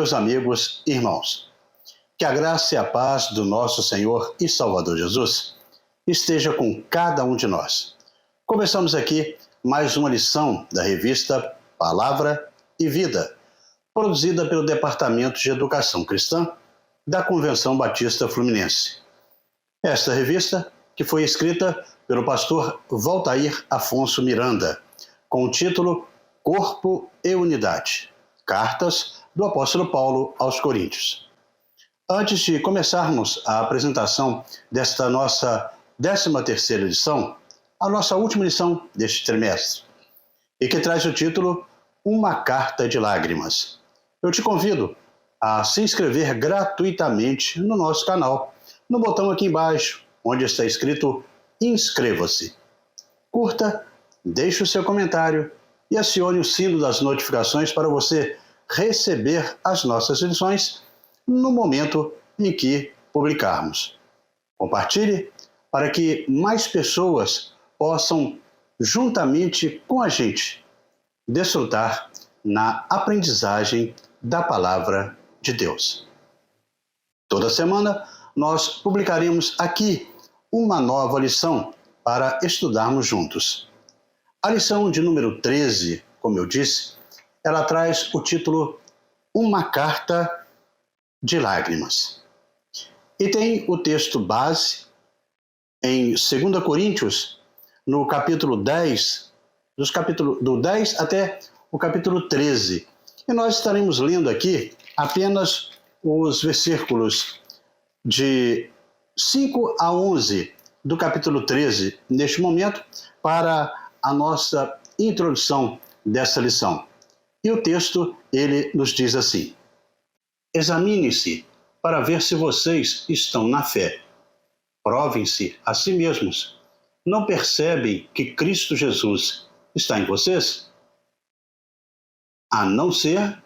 meus amigos e irmãos. Que a graça e a paz do nosso Senhor e Salvador Jesus esteja com cada um de nós. Começamos aqui mais uma lição da revista Palavra e Vida, produzida pelo Departamento de Educação Cristã da Convenção Batista Fluminense. Esta revista, que foi escrita pelo pastor Valtair Afonso Miranda, com o título Corpo e Unidade, Cartas do Apóstolo Paulo aos Coríntios. Antes de começarmos a apresentação desta nossa 13ª lição, a nossa última lição deste trimestre, e que traz o título Uma Carta de Lágrimas, eu te convido a se inscrever gratuitamente no nosso canal, no botão aqui embaixo, onde está escrito Inscreva-se. Curta, deixe o seu comentário e acione o sino das notificações para você receber as nossas lições no momento em que publicarmos. Compartilhe para que mais pessoas possam, juntamente com a gente, desfrutar na aprendizagem da Palavra de Deus. Toda semana nós publicaremos aqui uma nova lição para estudarmos juntos. A lição de número 13, como eu disse, ela traz o título Uma Carta de Lágrimas. E tem o texto base em 2 Coríntios, no capítulo 10, do 10 até o capítulo 13. E nós estaremos lendo aqui apenas os versículos de 5 a 11 do capítulo 13, neste momento, para a nossa introdução dessa lição. E o texto, ele nos diz assim: Examinem-se para ver se vocês estão na fé. Provem-se a si mesmos. Não percebem que Cristo Jesus está em vocês? A não ser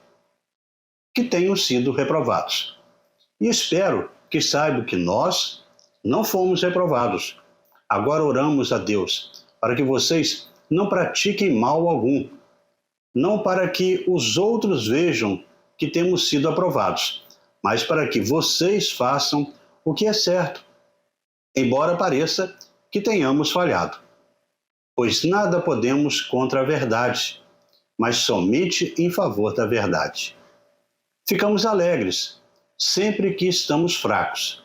que tenham sido reprovados. E espero que saibam que nós não fomos reprovados. Agora oramos a Deus para que vocês não pratiquem mal algum, não para que os outros vejam que temos sido aprovados, mas para que vocês façam o que é certo, embora pareça que tenhamos falhado. Pois nada podemos contra a verdade, mas somente em favor da verdade. Ficamos alegres sempre que estamos fracos,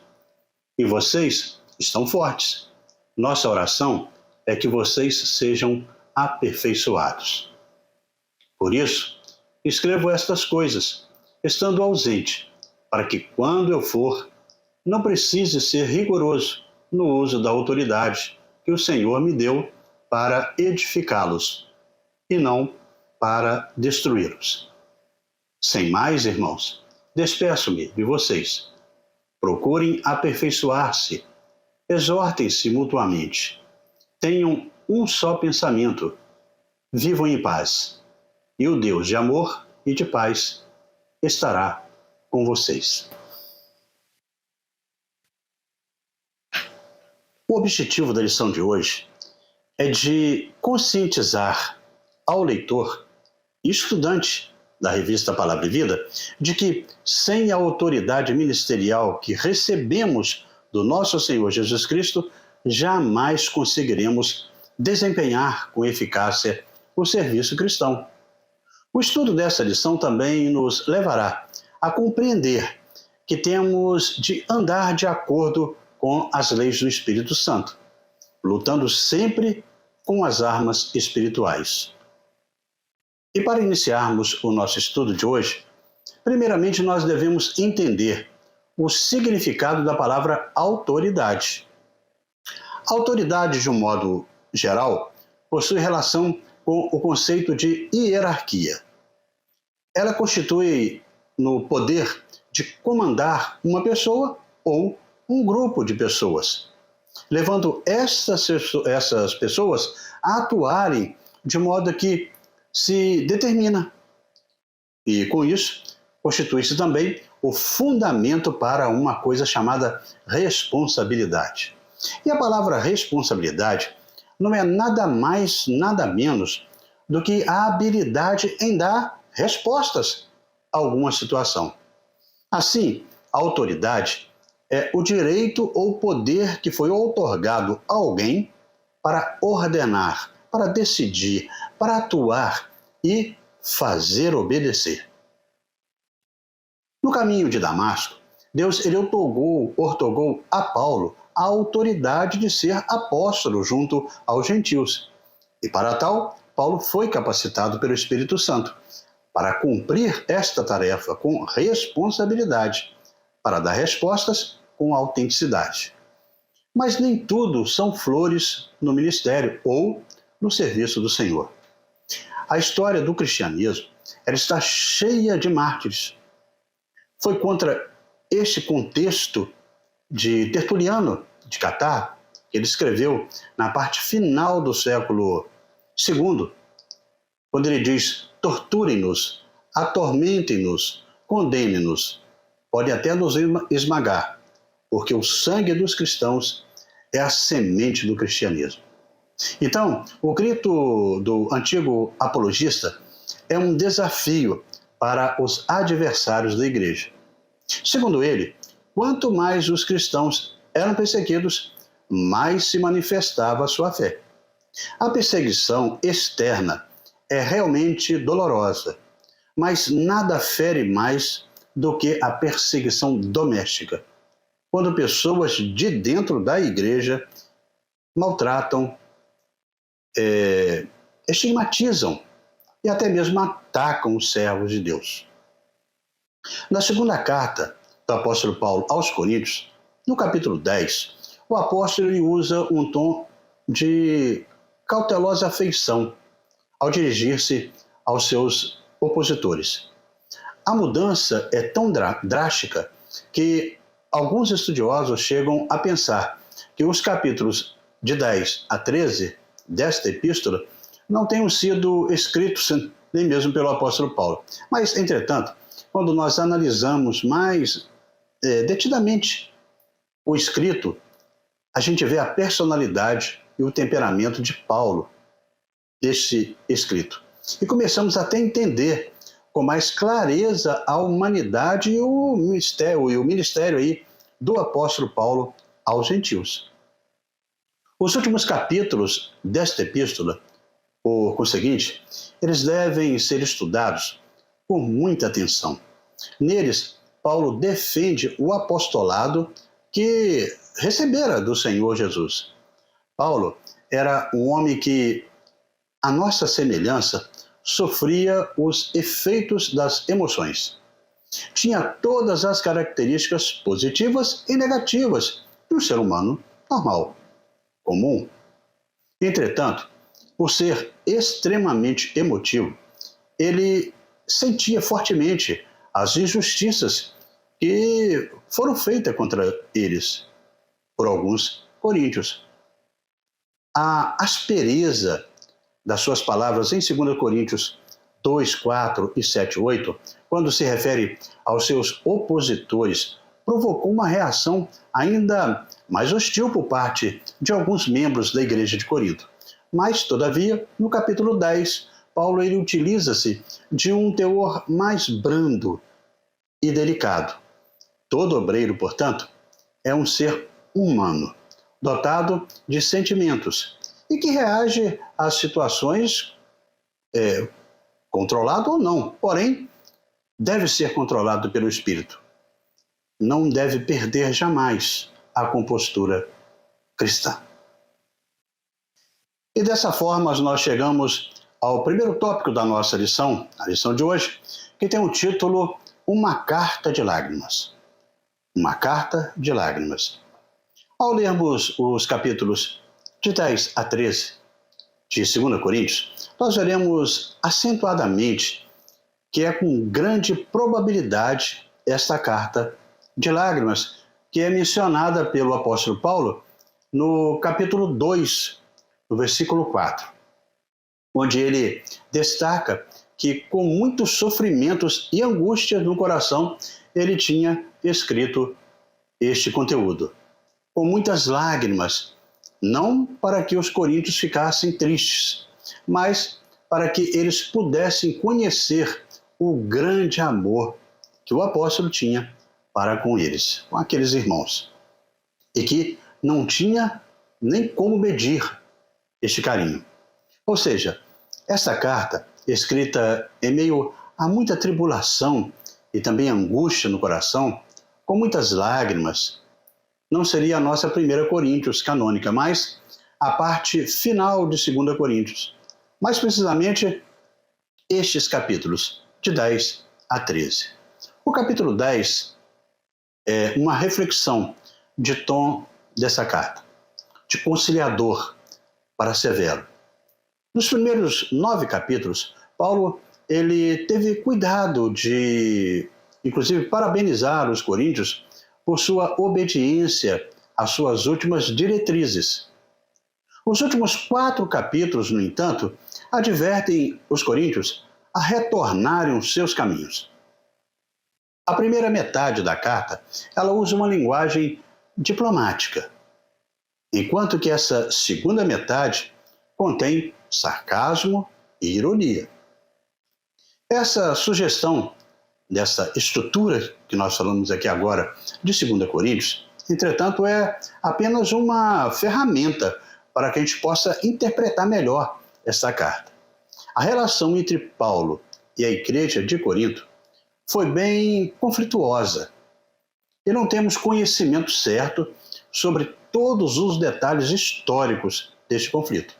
e vocês estão fortes. Nossa oração é que vocês sejam aperfeiçoados. Por isso, escrevo estas coisas, estando ausente, para que quando eu for, não precise ser rigoroso no uso da autoridade que o Senhor me deu para edificá-los, e não para destruí-los. Sem mais, irmãos, despeço-me de vocês. Procurem aperfeiçoar-se, exortem-se mutuamente, tenham um só pensamento, vivam em paz, e o Deus de amor e de paz estará com vocês. O objetivo da lição de hoje é de conscientizar ao leitor e estudante da revista Palavra e Vida de que, sem a autoridade ministerial que recebemos do nosso Senhor Jesus Cristo, jamais conseguiremos desempenhar com eficácia o serviço cristão. O estudo dessa lição também nos levará a compreender que temos de andar de acordo com as leis do Espírito Santo, lutando sempre com as armas espirituais. E para iniciarmos o nosso estudo de hoje, primeiramente nós devemos entender o significado da palavra autoridade. Autoridade, de um modo geral, possui relação com o conceito de hierarquia. Ela constitui no poder de comandar uma pessoa ou um grupo de pessoas, levando essas pessoas a atuarem de modo que se determina. E com isso, constitui-se também o fundamento para uma coisa chamada responsabilidade. E a palavra responsabilidade não é nada mais, nada menos do que a habilidade em dar respostas a alguma situação. Assim, a autoridade é o direito ou poder que foi outorgado a alguém para ordenar, para decidir, para atuar e fazer obedecer. No caminho de Damasco, Deus ele outorgou a Paulo a autoridade de ser apóstolo junto aos gentios. E para tal, Paulo foi capacitado pelo Espírito Santo para cumprir esta tarefa com responsabilidade, para dar respostas com autenticidade. Mas nem tudo são flores no ministério ou no serviço do Senhor. A história do cristianismo ela está cheia de mártires. Foi contra este contexto de Tertuliano de Catar que ele escreveu na parte final do século II, quando ele diz: torturem-nos, atormentem-nos, condenem-nos, podem até nos esmagar, porque o sangue dos cristãos é a semente do cristianismo. Então, o grito do antigo apologista é um desafio para os adversários da igreja. Segundo ele, quanto mais os cristãos eram perseguidos, mais se manifestava a sua fé. A perseguição externa é realmente dolorosa, mas nada fere mais do que a perseguição doméstica, quando pessoas de dentro da igreja maltratam, estigmatizam e até mesmo atacam os servos de Deus. Na segunda carta do apóstolo Paulo aos Coríntios, no capítulo 10, o apóstolo usa um tom de cautelosa afeição ao dirigir-se aos seus opositores. A mudança é tão drástica que alguns estudiosos chegam a pensar que os capítulos de 10 a 13 desta epístola não tenham sido escritos nem mesmo pelo apóstolo Paulo. Mas, entretanto, quando nós analisamos mais detidamente o escrito, a gente vê a personalidade e o temperamento de Paulo deste escrito. E começamos até a entender com mais clareza a humanidade e o ministério aí do apóstolo Paulo aos gentios. Os últimos capítulos desta epístola, por conseguinte, eles devem ser estudados com muita atenção. Neles, Paulo defende o apostolado que recebera do Senhor Jesus. Paulo era um homem que, à nossa semelhança, sofria os efeitos das emoções. Tinha todas as características positivas e negativas de um ser humano normal, comum. Entretanto, por ser extremamente emotivo, ele sentia fortemente as injustiças que foram feitas contra eles por alguns coríntios. A aspereza das suas palavras em 2 Coríntios 2, 4 e 7, 8, quando se refere aos seus opositores, provocou uma reação ainda mais hostil por parte de alguns membros da igreja de Corinto. Mas, todavia, no capítulo 10, Paulo ele utiliza-se de um teor mais brando e delicado. Todo obreiro, portanto, é um ser humano, dotado de sentimentos e que reage às situações controlado ou não, porém, deve ser controlado pelo Espírito. Não deve perder jamais a compostura cristã. E dessa forma nós chegamos ao primeiro tópico da nossa lição, a lição de hoje, que tem o título Uma Carta de Lágrimas. Uma Carta de Lágrimas. Ao lermos os capítulos de 10 a 13 de 2 Coríntios, nós veremos acentuadamente que é com grande probabilidade esta carta de lágrimas que é mencionada pelo apóstolo Paulo no capítulo 2, no versículo 4, onde ele destaca que com muitos sofrimentos e angústias no coração ele tinha escrito este conteúdo. Com muitas lágrimas, não para que os coríntios ficassem tristes, mas para que eles pudessem conhecer o grande amor que o apóstolo tinha para com eles, com aqueles irmãos, e que não tinha nem como medir este carinho. Ou seja, essa carta, escrita em meio a muita tribulação e também angústia no coração, com muitas lágrimas, não seria a nossa 1 Coríntios canônica, mas a parte final de 2 Coríntios. Mais precisamente, estes capítulos, de 10 a 13. O capítulo 10 é uma reflexão de tom dessa carta, de conciliador para severo. Nos primeiros 9 capítulos, Paulo ele teve cuidado de, inclusive, parabenizar os coríntios por sua obediência às suas últimas diretrizes. Os últimos 4 capítulos, no entanto, advertem os coríntios a retornarem aos seus caminhos. A primeira metade da carta, ela usa uma linguagem diplomática, enquanto que essa segunda metade contém sarcasmo e ironia. Essa sugestão dessa estrutura que nós falamos aqui agora de 2 Coríntios, entretanto, é apenas uma ferramenta para que a gente possa interpretar melhor esta carta. A relação entre Paulo e a igreja de Corinto foi bem conflituosa e não temos conhecimento certo sobre todos os detalhes históricos deste conflito.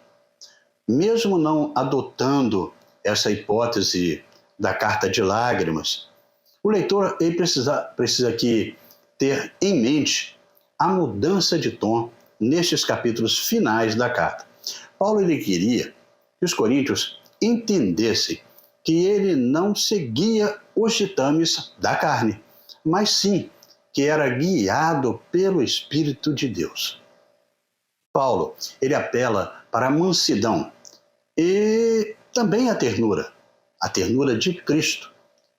Mesmo não adotando essa hipótese da carta de lágrimas, o leitor ele precisa aqui ter em mente a mudança de tom nestes capítulos finais da carta. Paulo ele queria que os coríntios entendessem que ele não seguia os ditames da carne, mas sim que era guiado pelo Espírito de Deus. Paulo, ele apela para a mansidão e também a ternura de Cristo,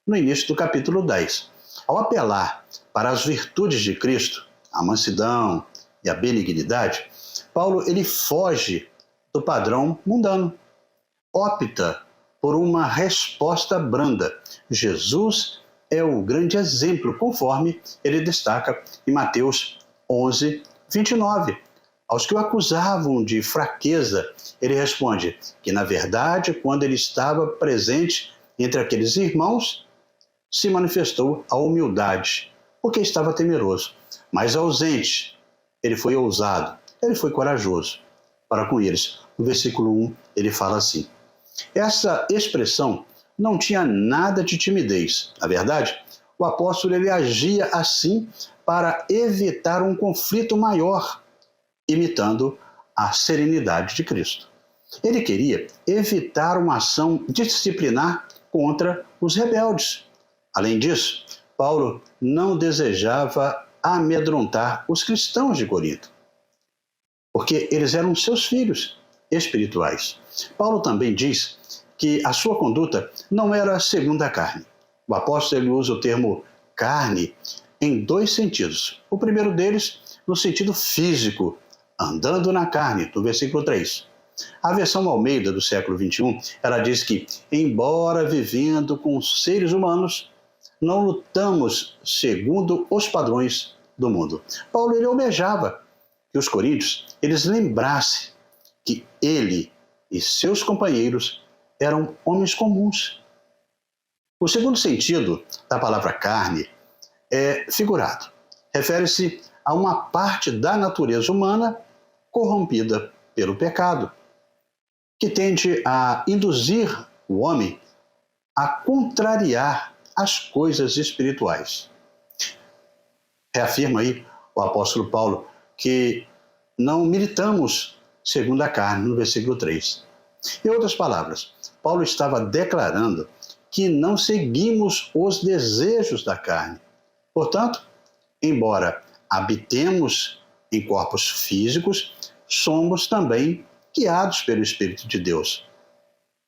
no início do capítulo 10. Ao apelar para as virtudes de Cristo, a mansidão e a benignidade, Paulo ele foge do padrão mundano, opta por uma resposta branda. Jesus é o grande exemplo, conforme ele destaca em Mateus 11, 29. Aos que o acusavam de fraqueza, ele responde que, na verdade, quando ele estava presente entre aqueles irmãos, se manifestou a humildade, porque estava temeroso. Mas ausente, ele foi ousado, ele foi corajoso para com eles. No versículo 1, ele fala assim: essa expressão não tinha nada de timidez. Na verdade, o apóstolo ele agia assim para evitar um conflito maior, imitando a serenidade de Cristo. Ele queria evitar uma ação disciplinar contra os rebeldes. Além disso, Paulo não desejava amedrontar os cristãos de Corinto, porque eles eram seus filhos espirituais. Paulo também diz que a sua conduta não era segundo a carne. O apóstolo ele usa o termo carne em 2 sentidos. O primeiro deles no sentido físico, andando na carne, no versículo 3. A versão Almeida do século XXI, ela diz que, embora vivendo com seres humanos, não lutamos segundo os padrões do mundo. Paulo ele almejava que os coríntios eles lembrassem que ele e seus companheiros eram homens comuns. O segundo sentido da palavra carne é figurado. Refere-se a uma parte da natureza humana corrompida pelo pecado, que tende a induzir o homem a contrariar as coisas espirituais. Reafirma aí o apóstolo Paulo que não militamos segundo a carne, no versículo 3. Em outras palavras, Paulo estava declarando que não seguimos os desejos da carne. Portanto, embora habitemos em corpos físicos, somos também guiados pelo Espírito de Deus.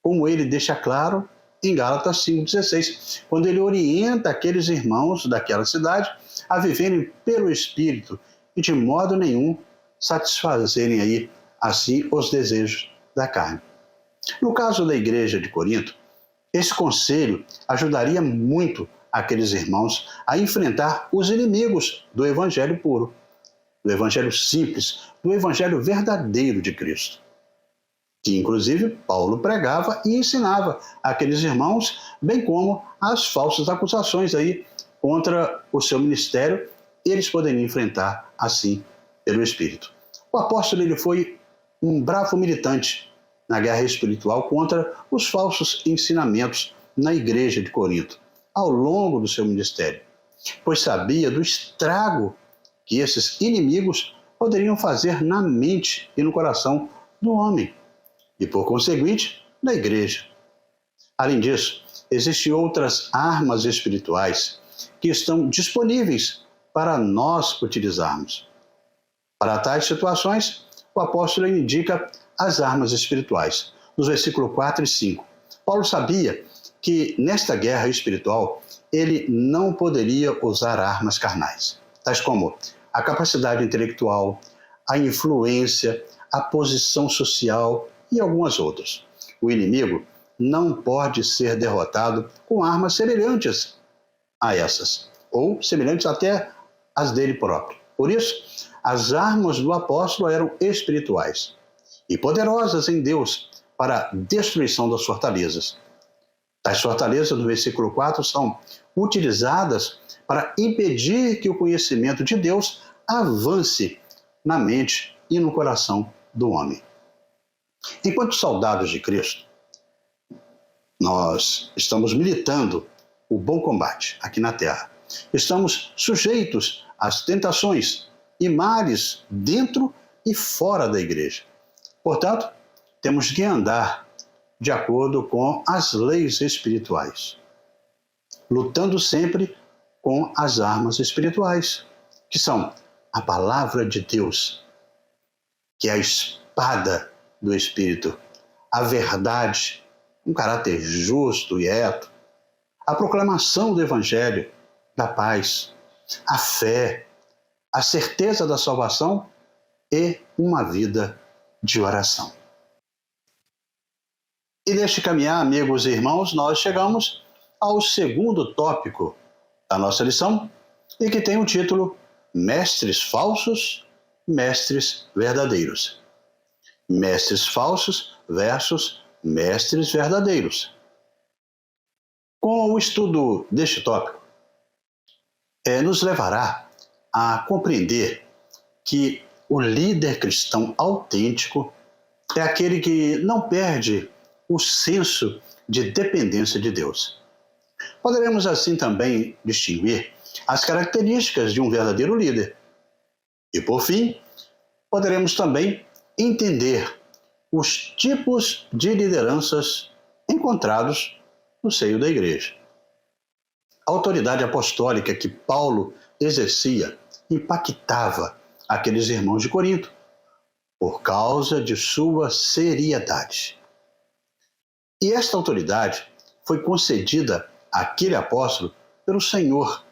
Como ele deixa claro em Gálatas 5,16, quando ele orienta aqueles irmãos daquela cidade a viverem pelo Espírito e de modo nenhum satisfazerem aí assim os desejos da carne. No caso da igreja de Corinto, esse conselho ajudaria muito aqueles irmãos a enfrentar os inimigos do evangelho puro, do evangelho simples, do evangelho verdadeiro de Cristo, que inclusive Paulo pregava e ensinava àqueles irmãos, bem como as falsas acusações aí contra o seu ministério, eles poderiam enfrentar assim pelo Espírito. O apóstolo ele foi um bravo militante na guerra espiritual contra os falsos ensinamentos na igreja de Corinto, ao longo do seu ministério, pois sabia do estrago que esses inimigos poderiam fazer na mente e no coração do homem, e por conseguinte, da igreja. Além disso, existem outras armas espirituais que estão disponíveis para nós utilizarmos. Para tais situações, o apóstolo indica as armas espirituais, nos versículos 4 e 5. Paulo sabia que nesta guerra espiritual ele não poderia usar armas carnais, tais como a capacidade intelectual, a influência, a posição social e algumas outras. O inimigo não pode ser derrotado com armas semelhantes a essas, ou semelhantes até às dele próprio. Por isso, as armas do apóstolo eram espirituais e poderosas em Deus para a destruição das fortalezas. Tais fortalezas, no versículo 4, são utilizadas para impedir que o conhecimento de Deus avance na mente e no coração do homem. Enquanto soldados de Cristo, nós estamos militando o bom combate aqui na terra. Estamos sujeitos às tentações e males dentro e fora da igreja. Portanto, temos que andar de acordo com as leis espirituais, lutando sempre com as armas espirituais, que são a palavra de Deus, que é a espada do Espírito, a verdade, um caráter justo e reto, a proclamação do Evangelho, da paz, a fé, a certeza da salvação e uma vida de oração. E neste caminhar, amigos e irmãos, nós chegamos ao segundo tópico da nossa lição e que tem o título Mestres Falsos, Mestres Verdadeiros. Mestres falsos versus mestres verdadeiros. Com o estudo deste tópico, nos levará a compreender que o líder cristão autêntico é aquele que não perde o senso de dependência de Deus. Poderemos assim também distinguir as características de um verdadeiro líder. E por fim, poderemos também entender os tipos de lideranças encontrados no seio da igreja. A autoridade apostólica que Paulo exercia impactava aqueles irmãos de Corinto por causa de sua seriedade. E esta autoridade foi concedida àquele apóstolo pelo Senhor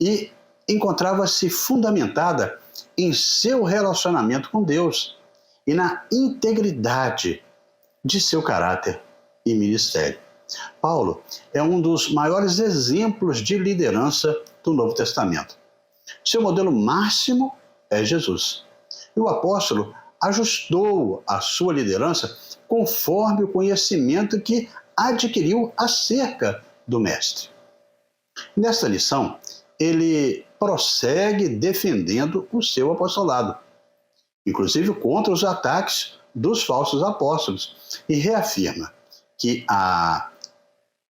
e encontrava-se fundamentada em seu relacionamento com Deus e na integridade de seu caráter e ministério. Paulo é um dos maiores exemplos de liderança do Novo Testamento. Seu modelo máximo é Jesus. E o apóstolo ajustou a sua liderança conforme o conhecimento que adquiriu acerca do Mestre. Nesta lição, ele prossegue defendendo o seu apostolado, inclusive contra os ataques dos falsos apóstolos, e reafirma que a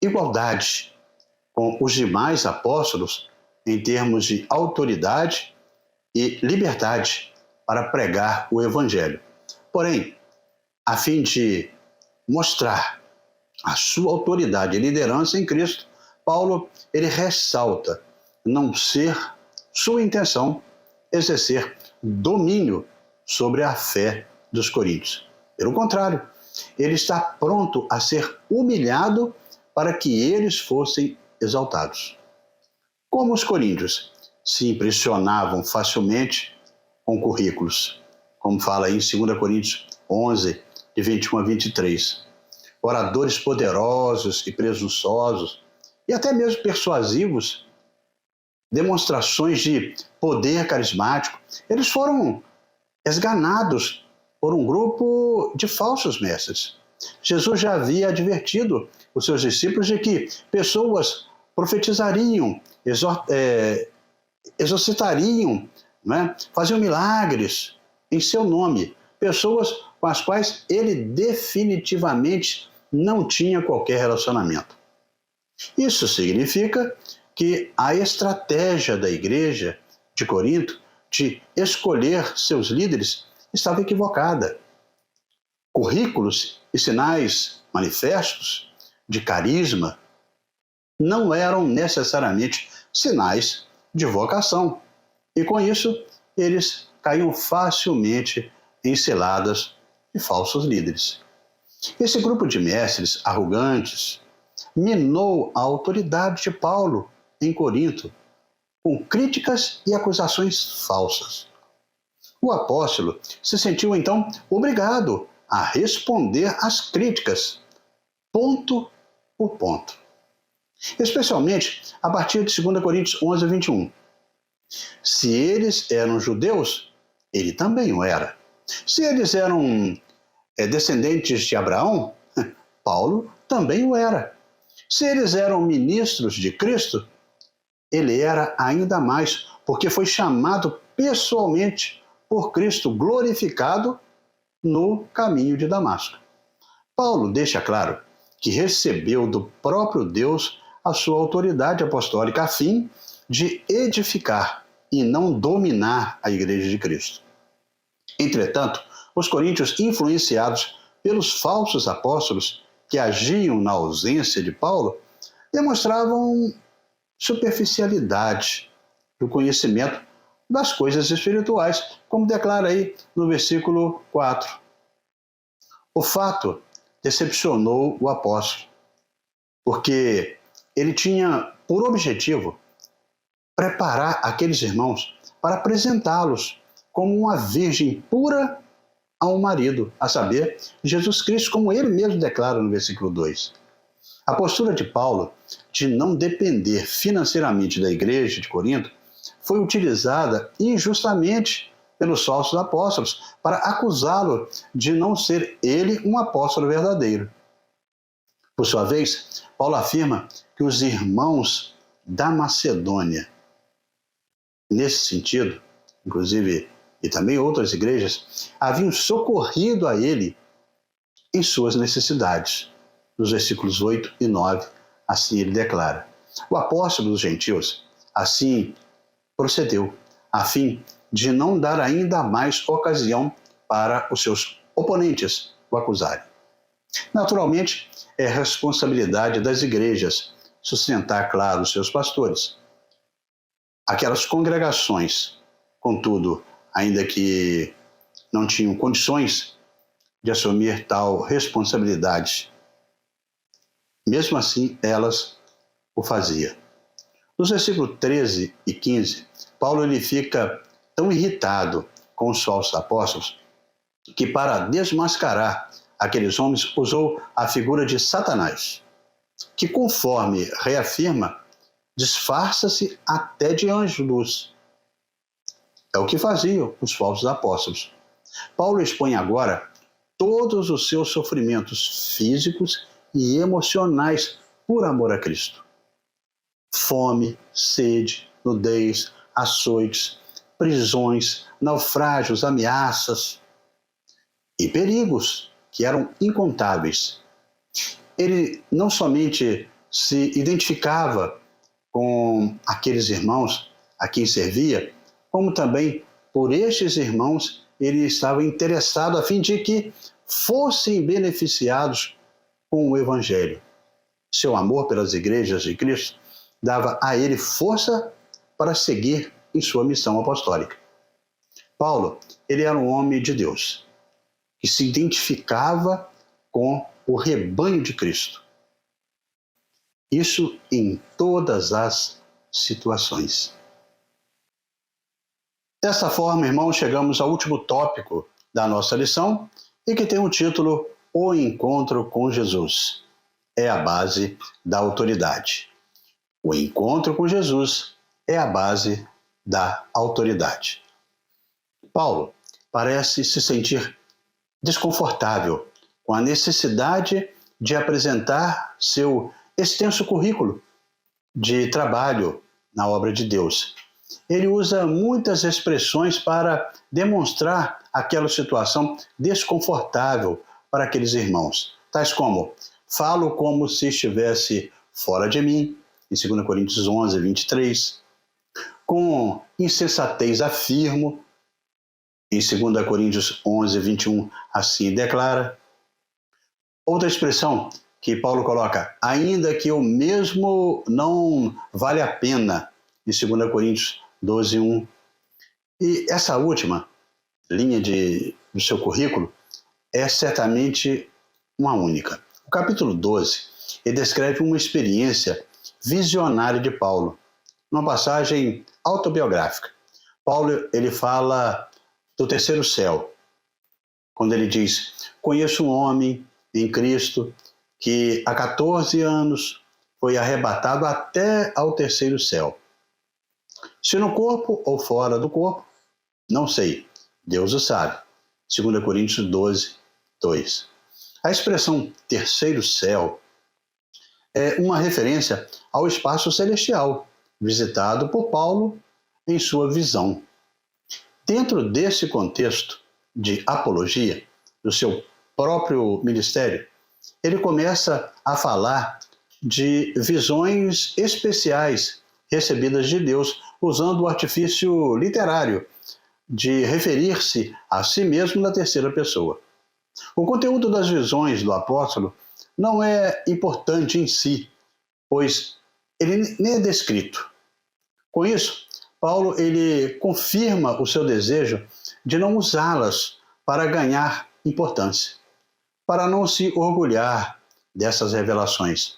igualdade com os demais apóstolos em termos de autoridade e liberdade para pregar o Evangelho. Porém, a fim de mostrar a sua autoridade e liderança em Cristo, Paulo ele ressalta não ser sua intenção exercer domínio sobre a fé dos coríntios. Pelo contrário, ele está pronto a ser humilhado para que eles fossem exaltados. Como os coríntios se impressionavam facilmente com currículos, como fala aí em 2 Coríntios 11, de 21 a 23. Oradores poderosos e presunçosos e até mesmo persuasivos, demonstrações de poder carismático, eles foram esganados por um grupo de falsos mestres. Jesus já havia advertido os seus discípulos de que pessoas profetizariam, exorcitariam, né? Faziam milagres em seu nome, pessoas com as quais ele definitivamente não tinha qualquer relacionamento. Isso significa que a estratégia da igreja de Corinto de escolher seus líderes estava equivocada. Currículos e sinais manifestos de carisma não eram necessariamente sinais de vocação. E com isso, eles caíam facilmente em ciladas de falsos líderes. Esse grupo de mestres arrogantes minou a autoridade de Paulo em Corinto com críticas e acusações falsas. O apóstolo se sentiu então obrigado a responder às críticas, ponto por ponto. Especialmente a partir de 2 Coríntios 11, 21. Se eles eram judeus, ele também o era. Se eles eram descendentes de Abraão, Paulo também o era. Se eles eram ministros de Cristo, ele era ainda mais, porque foi chamado pessoalmente por Cristo, glorificado no caminho de Damasco. Paulo deixa claro que recebeu do próprio Deus a sua autoridade apostólica a fim de edificar e não dominar a igreja de Cristo. Entretanto, os coríntios, influenciados pelos falsos apóstolos que agiam na ausência de Paulo, demonstravam superficialidade do conhecimento das coisas espirituais, como declara aí no versículo 4. O fato decepcionou o apóstolo, porque ele tinha por objetivo preparar aqueles irmãos para apresentá-los como uma virgem pura a um marido, a saber, Jesus Cristo, como ele mesmo declara no versículo 2. A postura de Paulo de não depender financeiramente da igreja de Corinto foi utilizada injustamente pelos falsos apóstolos para acusá-lo de não ser ele um apóstolo verdadeiro. Por sua vez, Paulo afirma que os irmãos da Macedônia, nesse sentido, inclusive, e também outras igrejas, haviam socorrido a ele em suas necessidades. Nos versículos 8 e 9, assim ele declara. O apóstolo dos gentios, assim, procedeu, a fim de não dar ainda mais ocasião para os seus oponentes o acusarem. Naturalmente, é responsabilidade das igrejas sustentar, claro, os seus pastores. Aquelas congregações, contudo, ainda que não tinham condições de assumir tal responsabilidade, mesmo assim, elas o faziam. Nos versículos 13 e 15, Paulo ele fica tão irritado com os falsos apóstolos que, para desmascarar aqueles homens, usou a figura de Satanás, que, conforme reafirma, disfarça-se até de anjo de luz. É o que faziam os falsos apóstolos. Paulo expõe agora todos os seus sofrimentos físicos e emocionais por amor a Cristo. Fome, sede, nudez, açoites, prisões, naufrágios, ameaças e perigos que eram incontáveis. Ele não somente se identificava com aqueles irmãos a quem servia, como também por estes irmãos ele estava interessado a fim de que fossem beneficiados com o Evangelho. Seu amor pelas igrejas de Cristo dava a ele força para seguir em sua missão apostólica. Paulo, ele era um homem de Deus, que se identificava com o rebanho de Cristo. Isso em todas as situações. Dessa forma, irmãos, chegamos ao último tópico da nossa lição e que tem o título O Encontro com Jesus. É a base da autoridade. O encontro com Jesus é a base da autoridade. Paulo parece se sentir desconfortável com a necessidade de apresentar seu extenso currículo de trabalho na obra de Deus. Ele usa muitas expressões para demonstrar aquela situação desconfortável para aqueles irmãos, tais como: falo como se estivesse fora de mim, em 2 Coríntios 11, 23, com insensatez afirmo, em 2 Coríntios 11, 21, assim declara. Outra expressão que Paulo coloca: ainda que eu mesmo não vale a pena, em 2 Coríntios 12, 1. E essa última linha do seu currículo é certamente uma única. O capítulo 12, ele descreve uma experiência visionária de Paulo, numa passagem autobiográfica. Paulo, ele fala do terceiro céu, quando ele diz: conheço um homem em Cristo que há 14 anos foi arrebatado até ao terceiro céu. Se no corpo ou fora do corpo, não sei, Deus o sabe. 2 Coríntios 12, 2. A expressão terceiro céu é uma referência ao espaço celestial, visitado por Paulo em sua visão. Dentro desse contexto de apologia, do seu próprio ministério, ele começa a falar de visões especiais recebidas de Deus, usando o artifício literário de referir-se a si mesmo na terceira pessoa. O conteúdo das visões do apóstolo não é importante em si, pois ele nem é descrito. Com isso, Paulo ele confirma o seu desejo de não usá-las para ganhar importância, para não se orgulhar dessas revelações,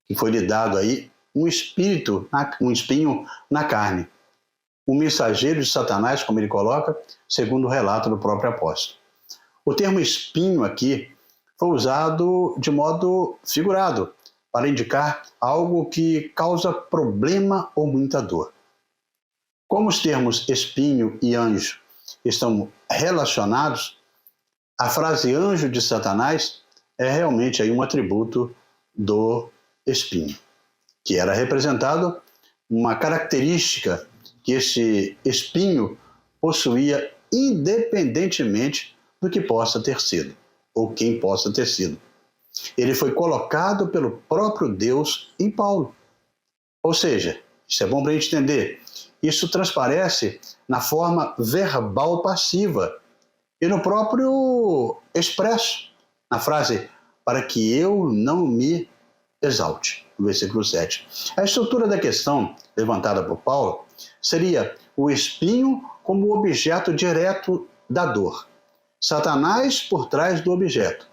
que foi lhe dado aí um espinho na carne, um mensageiro de Satanás, como ele coloca, segundo o relato do próprio apóstolo. O termo espinho aqui foi usado de modo figurado, para indicar algo que causa problema ou muita dor. Como os termos espinho e anjo estão relacionados, a frase anjo de Satanás é realmente aí um atributo do espinho, que era representado uma característica que esse espinho possuía independentemente do que possa ter sido, ou quem possa ter sido. Ele foi colocado pelo próprio Deus em Paulo. Ou seja, isso é bom para a gente entender, isso transparece na forma verbal passiva e no próprio expresso, na frase, para que eu não me exalte, no versículo 7. A estrutura da questão levantada por Paulo seria o espinho como objeto direto da dor, Satanás por trás do objeto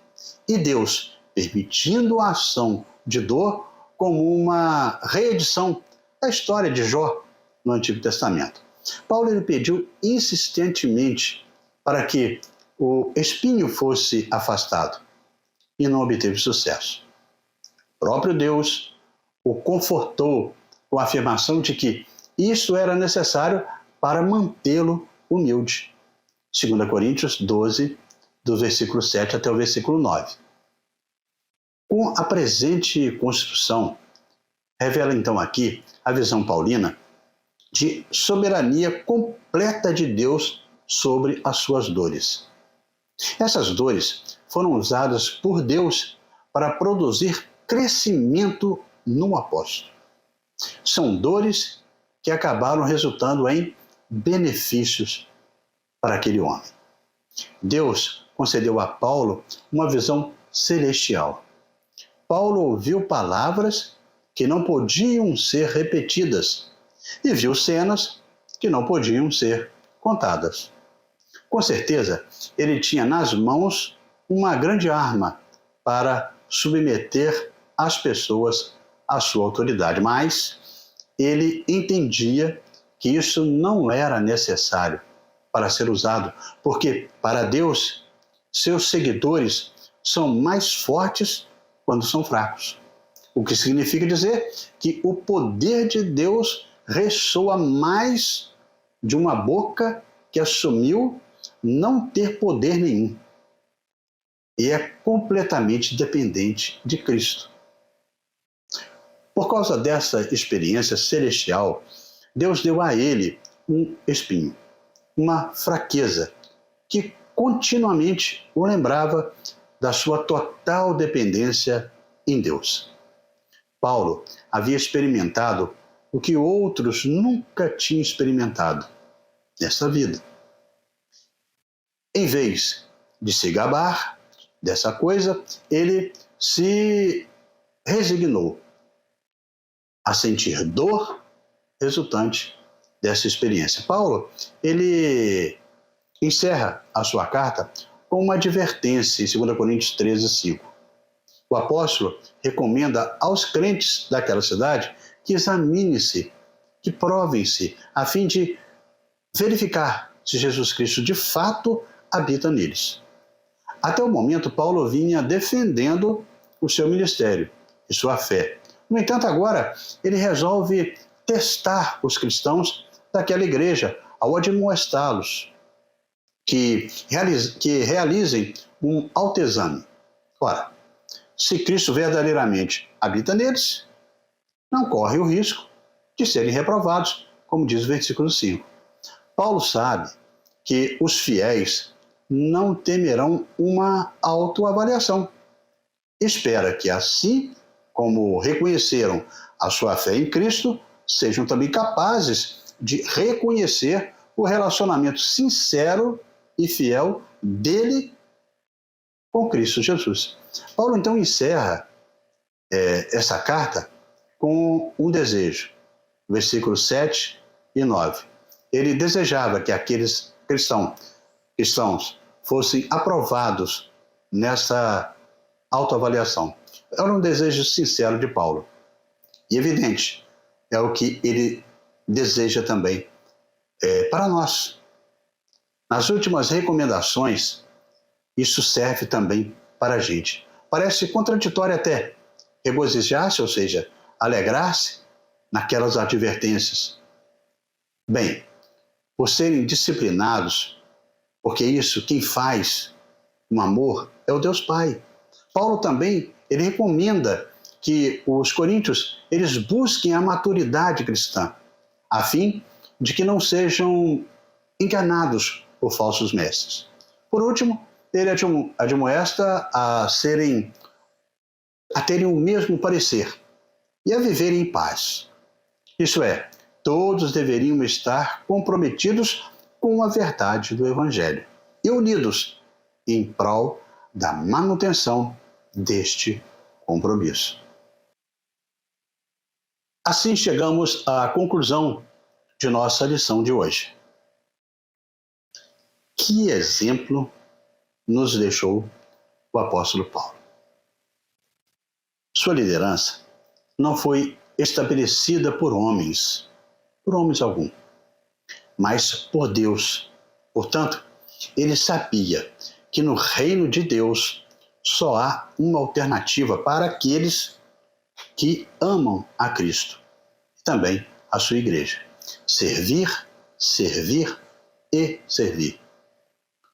e Deus permitindo a ação de dor como uma reedição da história de Jó no Antigo Testamento. Paulo ele pediu insistentemente para que o espinho fosse afastado e não obteve sucesso. O próprio Deus o confortou com a afirmação de que isso era necessário para mantê-lo humilde. 2 Coríntios 12, do versículo 7 até o versículo 9. Com a presente construção, revela então aqui a visão paulina de soberania completa de Deus sobre as suas dores. Essas dores foram usadas por Deus para produzir crescimento no apóstolo. São dores que acabaram resultando em benefícios para aquele homem. Deus concedeu a Paulo uma visão celestial. Paulo ouviu palavras que não podiam ser repetidas e viu cenas que não podiam ser contadas. Com certeza, ele tinha nas mãos uma grande arma para submeter as pessoas à sua autoridade, mas ele entendia que isso não era necessário para ser usado, porque para Deus, seus seguidores são mais fortes quando são fracos. O que significa dizer que o poder de Deus ressoa mais de uma boca que assumiu não ter poder nenhum e é completamente dependente de Cristo. Por causa dessa experiência celestial, Deus deu a ele um espinho, uma fraqueza que continuamente o lembrava da sua total dependência em Deus. Paulo havia experimentado o que outros nunca tinham experimentado nesta vida. Em vez de se gabar dessa coisa, ele se resignou a sentir dor resultante dessa experiência. Paulo, ele encerra a sua carta com uma advertência em 2 Coríntios 13, 5. O apóstolo recomenda aos crentes daquela cidade que examinem-se, que provem-se, a fim de verificar se Jesus Cristo de fato habita neles. Até o momento, Paulo vinha defendendo o seu ministério e sua fé. No entanto, agora ele resolve testar os cristãos daquela igreja ao admoestá-los que realizem um autoexame. Ora, se Cristo verdadeiramente habita neles, não corre o risco de serem reprovados, como diz o versículo 5. Paulo sabe que os fiéis não temerão uma autoavaliação. Espera que, assim como reconheceram a sua fé em Cristo, sejam também capazes de reconhecer o relacionamento sincero e fiel dele com Cristo Jesus. Paulo então encerra essa carta com um desejo, versículos 7 e 9. Ele desejava que aqueles cristãos fossem aprovados nessa autoavaliação. Era um desejo sincero de Paulo. E evidente, é o que ele deseja também para nós. Nas últimas recomendações, isso serve também para a gente. Parece contraditório até regozijar-se, ou seja, alegrar-se naquelas advertências. Bem, por serem disciplinados, porque isso quem faz um amor é o Deus Pai. Paulo também, ele recomenda que os coríntios, eles busquem a maturidade cristã, a fim de que não sejam enganados por falsos mestres. Por último, ele admoesta a terem o mesmo parecer e a viverem em paz. Isso é, todos deveriam estar comprometidos com a verdade do Evangelho e unidos em prol da manutenção deste compromisso. Assim chegamos à conclusão de nossa lição de hoje. Que exemplo nos deixou o apóstolo Paulo? Sua liderança não foi estabelecida por homens algum, mas por Deus. Portanto, ele sabia que no reino de Deus só há uma alternativa para aqueles que amam a Cristo e também a sua igreja. Servir, servir e servir.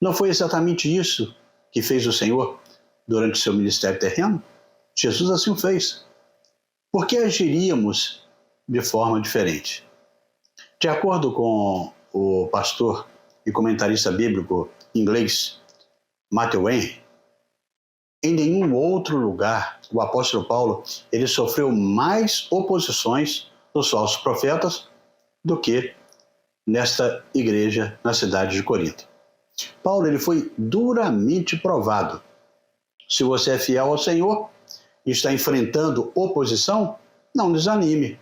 Não foi exatamente isso que fez o Senhor durante seu ministério terreno? Jesus assim o fez. Por que agiríamos de forma diferente? De acordo com o pastor e comentarista bíblico inglês Matthew Henry, em nenhum outro lugar o apóstolo Paulo ele sofreu mais oposições dos falsos profetas do que nesta igreja na cidade de Corinto. Paulo ele foi duramente provado. Se você é fiel ao Senhor e está enfrentando oposição, não desanime.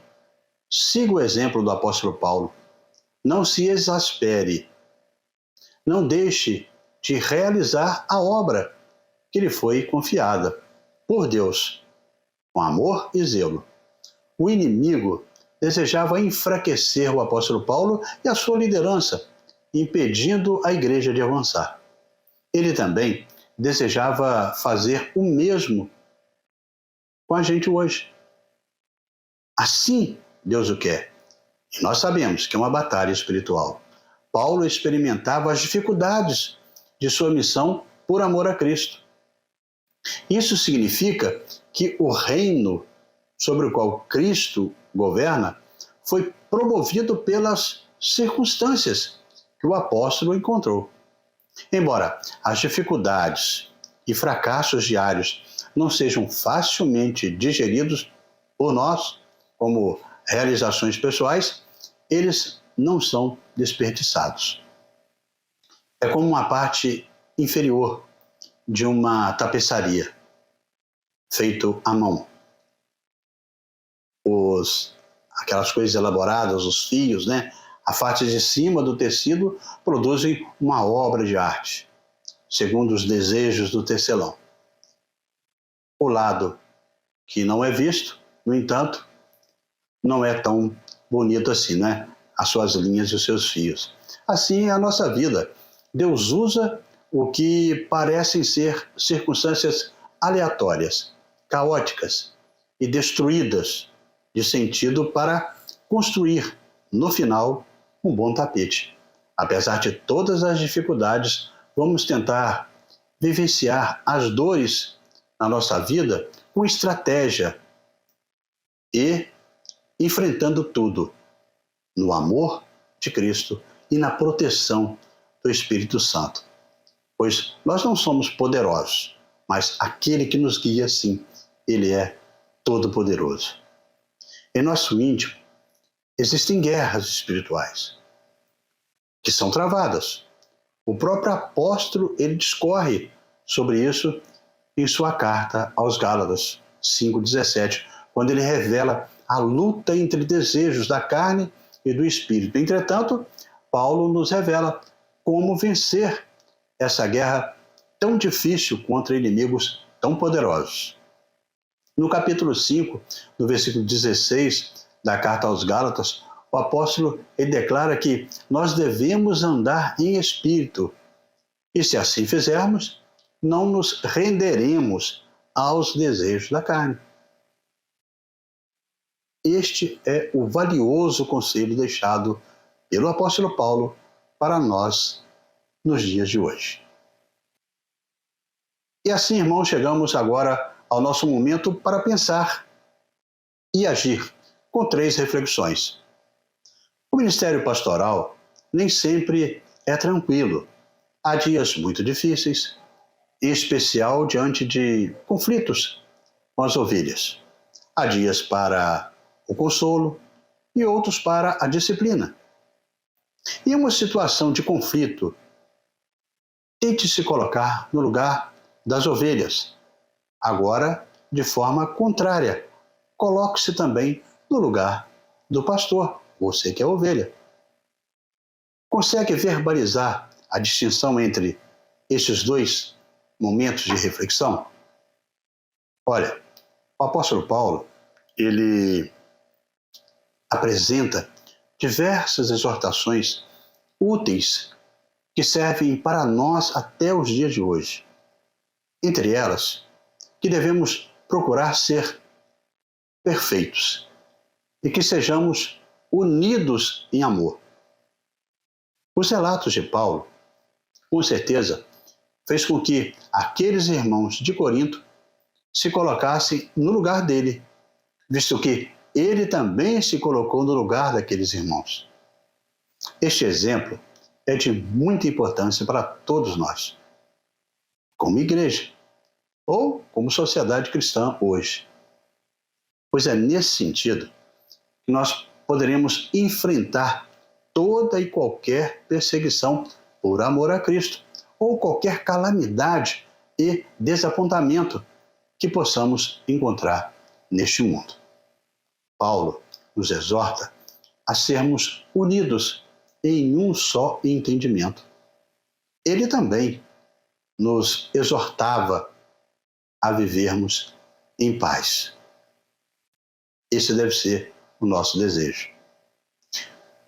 Siga o exemplo do apóstolo Paulo. Não se exaspere. Não deixe de realizar a obra que lhe foi confiada por Deus, com amor e zelo. O inimigo desejava enfraquecer o apóstolo Paulo e a sua liderança, impedindo a igreja de avançar. Ele também desejava fazer o mesmo com a gente hoje. Assim Deus o quer. E nós sabemos que é uma batalha espiritual. Paulo experimentava as dificuldades de sua missão por amor a Cristo. Isso significa que o reino sobre o qual Cristo governa foi promovido pelas circunstâncias que o apóstolo encontrou. Embora as dificuldades e fracassos diários não sejam facilmente digeridos por nós, como realizações pessoais, eles não são desperdiçados. É como uma parte inferior de uma tapeçaria feito à mão. Aquelas coisas elaboradas, os fios, né? A parte de cima do tecido produzem uma obra de arte, segundo os desejos do tecelão. O lado que não é visto, no entanto, não é tão bonito assim, né? As suas linhas e os seus fios. Assim é a nossa vida. Deus usa o que parecem ser circunstâncias aleatórias, caóticas e destruídas de sentido para construir, no final, um bom tapete. Apesar de todas as dificuldades, vamos tentar vivenciar as dores na nossa vida com estratégia e enfrentando tudo no amor de Cristo e na proteção do Espírito Santo. Pois nós não somos poderosos, mas aquele que nos guia, sim, ele é todo-poderoso. Em nosso íntimo, existem guerras espirituais que são travadas. O próprio apóstolo, ele discorre sobre isso em sua carta aos Gálatas 5,17, quando ele revela a luta entre desejos da carne e do espírito. Entretanto, Paulo nos revela como vencer essa guerra tão difícil contra inimigos tão poderosos. No capítulo 5, no versículo 16 da carta aos Gálatas, o apóstolo ele declara que nós devemos andar em espírito e, se assim fizermos, não nos renderemos aos desejos da carne. Este é o valioso conselho deixado pelo apóstolo Paulo para nós nos dias de hoje. E assim, irmãos, chegamos agora ao nosso momento para pensar e agir com 3 reflexões. O ministério pastoral nem sempre é tranquilo. Há dias muito difíceis, em especial diante de conflitos com as ovelhas. Há dias para o consolo e outros para a disciplina. Em uma situação de conflito, tente se colocar no lugar das ovelhas. Agora, de forma contrária, coloque-se também no lugar do pastor, você que é ovelha. Consegue verbalizar a distinção entre esses 2 momentos de reflexão? Olha, o apóstolo Paulo, ele apresenta diversas exortações úteis que servem para nós até os dias de hoje. Entre elas, que devemos procurar ser perfeitos e que sejamos unidos em amor. Os relatos de Paulo, com certeza, fez com que aqueles irmãos de Corinto se colocassem no lugar dele, visto que ele também se colocou no lugar daqueles irmãos. Este exemplo é de muita importância para todos nós, como igreja ou como sociedade cristã hoje. Pois é nesse sentido que nós poderemos enfrentar toda e qualquer perseguição por amor a Cristo, ou qualquer calamidade e desapontamento que possamos encontrar neste mundo. Paulo nos exorta a sermos unidos em um só entendimento. Ele também nos exortava a vivermos em paz. Esse deve ser o nosso desejo.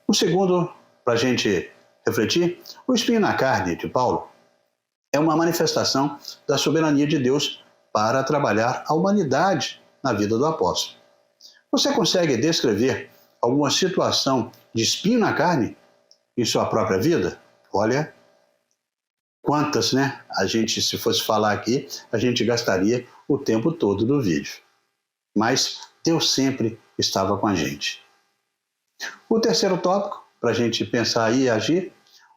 O segundo, para a gente refletir, o espinho na carne de Paulo é uma manifestação da soberania de Deus para trabalhar a humanidade na vida do apóstolo. Você consegue descrever alguma situação de espinho na carne em sua própria vida? Olha, quantas, né? Se fosse falar aqui, a gente gastaria o tempo todo do vídeo. Mas Deus sempre estava com a gente. O terceiro tópico, para a gente pensar e agir,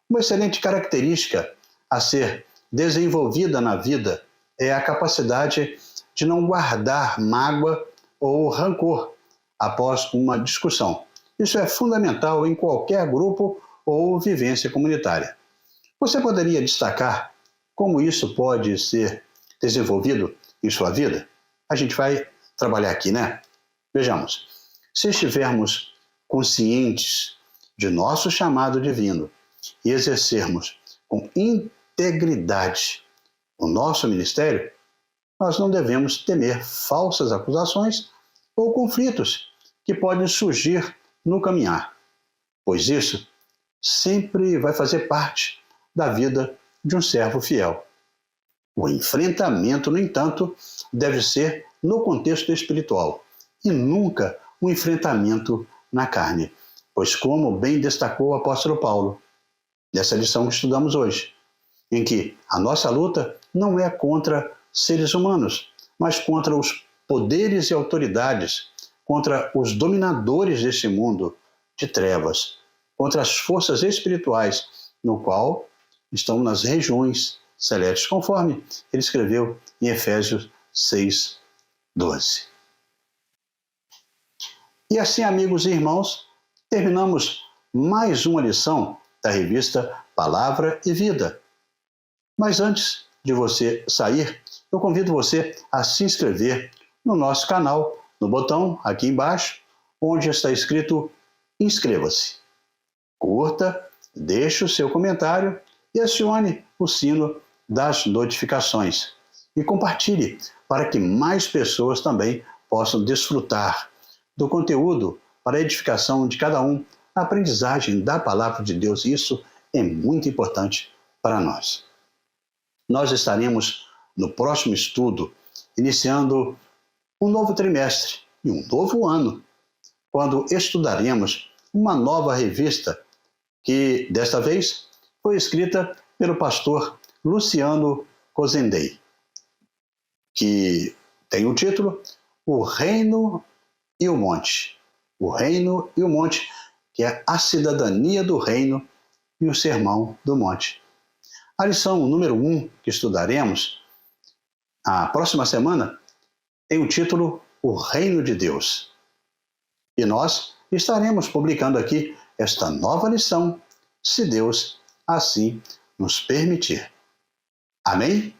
uma excelente característica a ser desenvolvida na vida é a capacidade de não guardar mágoa ou rancor após uma discussão. Isso é fundamental em qualquer grupo ou vivência comunitária. Você poderia destacar como isso pode ser desenvolvido em sua vida? A gente vai trabalhar aqui, né? Vejamos, se estivermos conscientes de nosso chamado divino e exercermos com integridade o nosso ministério, nós não devemos temer falsas acusações ou conflitos que podem surgir no caminhar, pois isso sempre vai fazer parte da vida de um servo fiel. O enfrentamento, no entanto, deve ser no contexto espiritual e nunca um enfrentamento na carne, pois como bem destacou o apóstolo Paulo, nessa lição que estudamos hoje, em que a nossa luta não é contra seres humanos, mas contra os poderes e autoridades, contra os dominadores deste mundo de trevas, contra as forças espirituais, no qual estão nas regiões celestes, conforme ele escreveu em Efésios 6:12. E assim, amigos e irmãos, terminamos mais uma lição da revista Palavra e Vida. Mas antes de você sair, eu convido você a se inscrever no nosso canal, no botão aqui embaixo, onde está escrito Inscreva-se. Curta, deixe o seu comentário e acione o sino das notificações. E compartilhe para que mais pessoas também possam desfrutar do conteúdo para a edificação de cada um, a aprendizagem da Palavra de Deus. Isso é muito importante para nós. Nós estaremos no próximo estudo, iniciando um novo trimestre e um novo ano, quando estudaremos uma nova revista que, desta vez, foi escrita pelo pastor Luciano Cozendei, que tem o título O Reino e o Monte. O Reino e o Monte, que é a cidadania do reino e o sermão do monte. A lição número 1 que estudaremos a próxima semana tem o título O Reino de Deus. E nós estaremos publicando aqui esta nova lição, se Deus assim nos permitir. Amém?